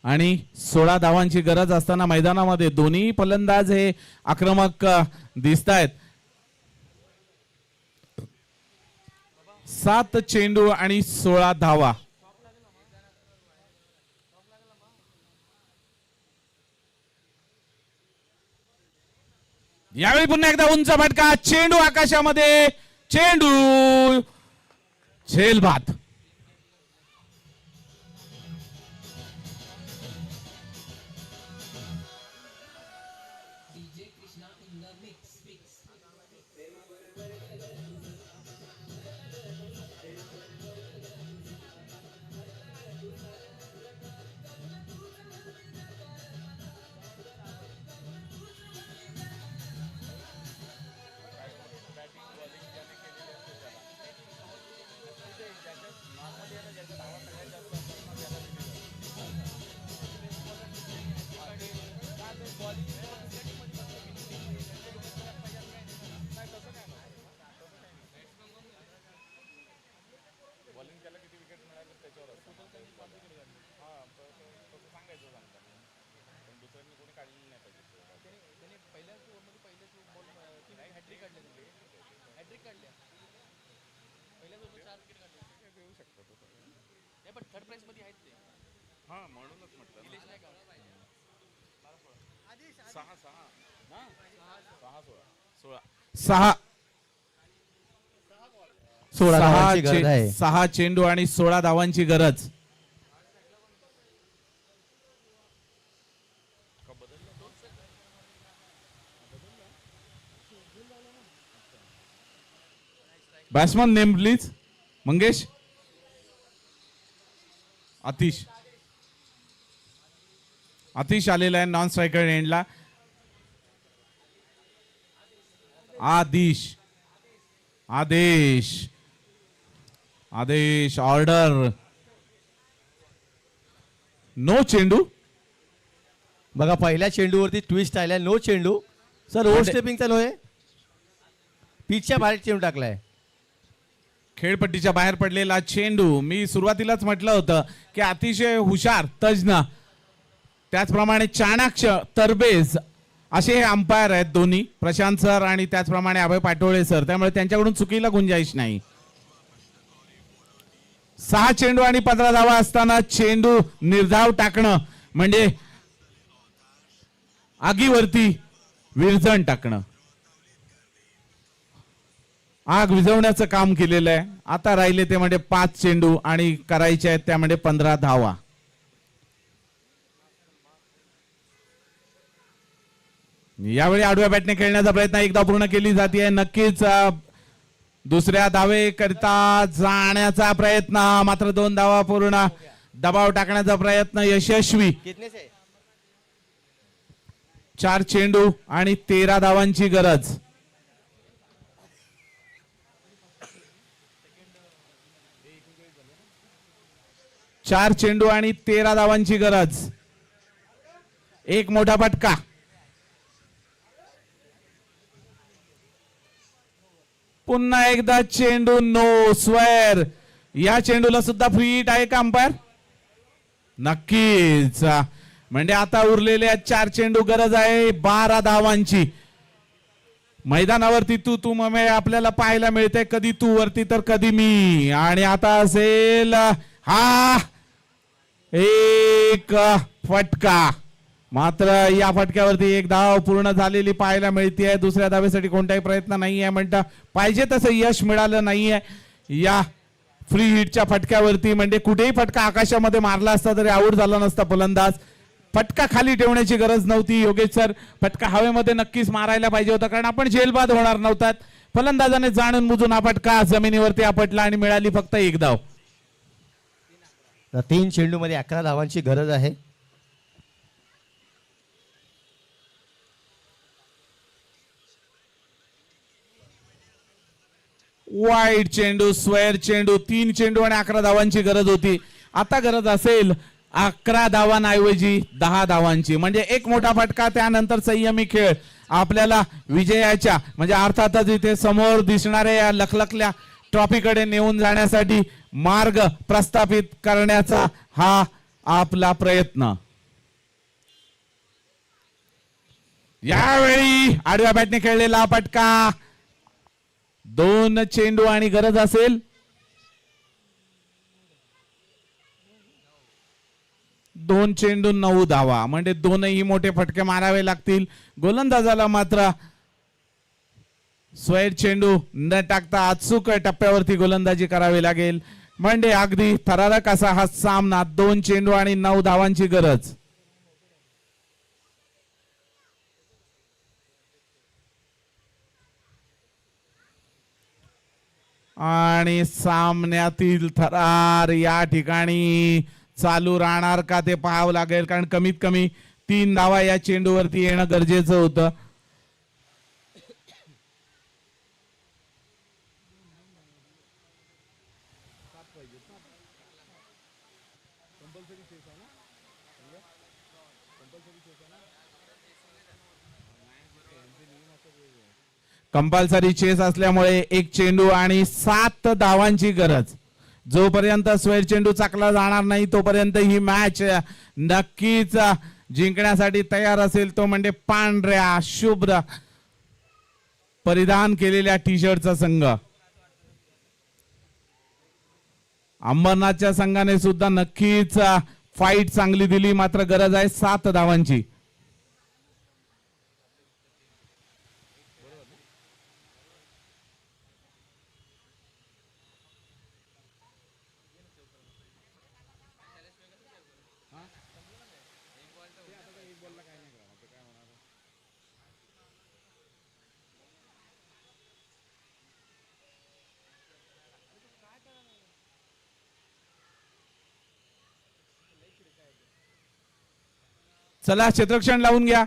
आणि 16 धावांची गरज असताना मैदानामध्ये दोन्ही फलंदाज हे आक्रमक दिसत आहेत. 7 चेंडू आणि 16 धावा. यावेळी पुन्हा एकदा उंच फटका, चेंडू आकाशामध्ये, चेंडू झेलबाद. सहा चेंडू आणि 16 धावांची गरज. Batsman name please. Mangesh. Atish आलेला आहे नॉन स्ट्रायकर एंडला. आदेश आदेश आदेश ऑर्डर नो चेंडू. बघा पहिल्या चेंडूवरती ट्विस्ट आलाय, नो चेंडू सर. ओव्हर स्टेपिंगचा नो आहे, पिचच्या बाहेर चेंडू टाकलाय. खेळपट्टीच्या बाहेर पडलेला चेंडू. मी सुरुवातीलाच म्हटलं होतं की अतिशय हुशार, तज्ञ, त्याचप्रमाणे चाणाक्ष, तरबेज असे हे अंपायर आहेत दोन्ही, प्रशांत सर आणि त्याचप्रमाणे अभय पाटोळे सर. त्यामुळे त्यांच्याकडून चुकीला गुंजाईश नाही. 6 चेंडू आणि 15 धावा असताना चेंडू निर्धाव टाकणं म्हणजे आगीवरती विरजण टाकणं. आग विझवण्याचं काम केलेलं आहे. आता राहिले ते म्हणजे 5 चेंडू आणि करायचे आहेत त्यामध्ये 15 धावा. यावेळी आडव्या बॅटने खेळण्याचा प्रयत्न एकदा पूर्ण केली जाते. नक्कीच दुसऱ्या धावे करता जाण्याचा प्रयत्न, मात्र 2 धावा पूर्ण. दबाव टाकण्याचा प्रयत्न यशस्वी. 4 चेंडू आणि 13 धावांची गरज. चार चेंडू आणि 13 धावांची गरज. एक मोठा फटका. पुन्हा एकदा चेंडू नो स्क्वेअर. या चेंडूला सुद्धा फ्री हिट आहे का अंपायर? नक्कीच. म्हणजे आता उरलेल्या 4 चेंडू, गरज आहे 12 धावांची. मैदानावरती तू ममे आपल्याला पाहायला मिळते, कधी तू वरती तर कधी मी. आणि आता असेल हा एक फटका, मात्र या फटक्यावरती एक धाव पूर्ण झालेली पाहायला मिळते. दुसऱ्या धावेसाठी कोणताही प्रयत्न नाहीये म्हणता पाहिजे तसं यश मिळालं नाहीये या फ्री हिटच्या फटक्यावरती. म्हणजे कुठेही फटका आकाशामध्ये मारला असता तरी आऊट झाला नसता फलंदाज. फटका खाली ठेवण्याची गरज नव्हती योगेश सर. फटका हवेमध्ये नक्कीच मारायला पाहिजे होता, कारण आपण झेलबाद होणार नव्हतात. फलंदाजाने जाणून बुजून हा फटका जमिनीवरती आपटला आणि मिळाली फक्त एक धाव. 3 चेंडू मध्ये 11 धावांची गरज आहे. वाईड चेंडू, स्क्वेअर चेंडू. 3 चेंडू आणि 11 धावांची गरज होती. आता गरज असेल 11 धावांऐवजी 10 धावांची. म्हणजे एक मोठा फटका, त्यानंतर संयमी खेळ आपल्याला विजयाच्या म्हणजे अर्थातच इथे समोर दिसणाऱ्या या लखलखल्या ट्रॉफीकडे नेऊन जाण्यासाठी मार्ग प्रस्थापित करण्याचा हा आपला प्रयत्न. यावेळी आडव्या बॅटने खेळलेला फटका. 2 चेंडू आणि गरज असेल 2 चेंडू 9 धावा. म्हणजे दोनही मोठे फटके मारावे लागतील. गोलंदाजाला मात्र स्क्वेअर चेंडू न टाकता अचूक टप्प्यावरती गोलंदाजी करावी लागेल. म्हणजे अगदी थरारक असा हा सामना. 2 चेंडू आणि 9 धावांची गरज. आणि सामन्यातील थरार या ठिकाणी चालू राहणार का ते पाहावं लागेल, कारण कमीत कमी 3 धावा या चेंडूवरती येणं गरजेचं होतं. कंपल्सरी चेस असल्यामुळे 1 चेंडू आणि 7 धावांची गरज. जोपर्यंत स्क्वेअर चेंडू चाकला जाणार नाही तोपर्यंत ही मॅच नक्कीच जिंकण्यासाठी तयार असेल. तो म्हणजे पांढऱ्या शुभ्र परिधान केलेल्या टी शर्टचा संघ. अंबरनाथच्या संघाने सुद्धा नक्कीच फाईट चांगली दिली, मात्र गरज आहे 7 धावांची. चला क्षेत्ररक्षण लावून घ्या.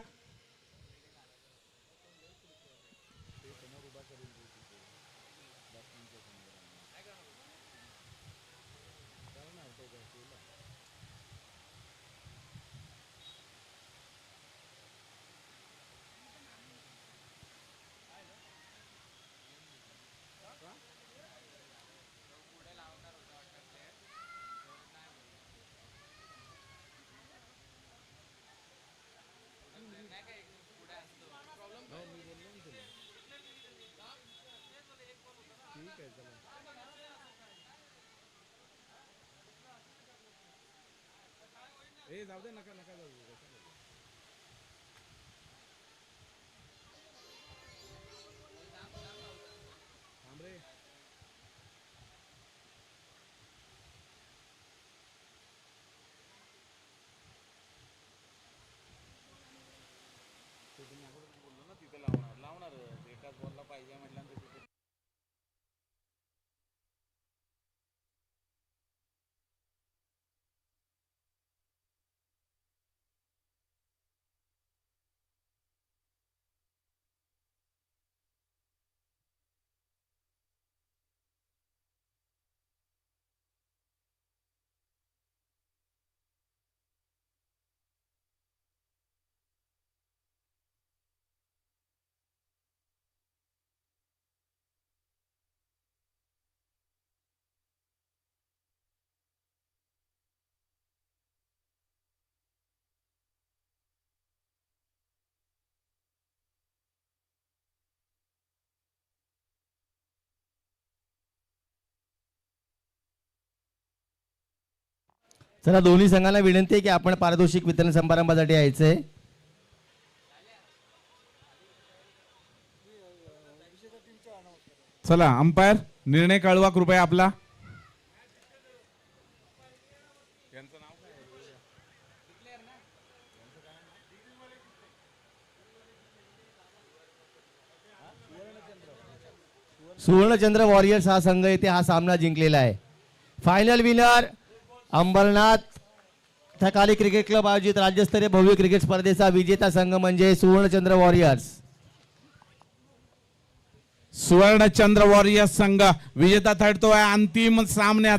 चला दोन्ही संघांना विनंती आहे की आपण पारितोषिक वितरण समारंभासाठी यायचंय. चला अंपायर निर्णय कळवा कृपया आपला. सुवर्णचंद्र वॉरियर्स हा संघ येथे हा सामना जिंकलेला आहे. Final winner Ambernath Thakali cricket club आयोजित राज्यस्तरीय भव्य क्रिकेट स्पर्धेचा विजेता संघ म्हणजे सुवर्णचंद्र वॉरियर्स. सुवर्णचंद्र वॉरियर्स संघ विजेता ठरतोय अंतिम सामन्याचा.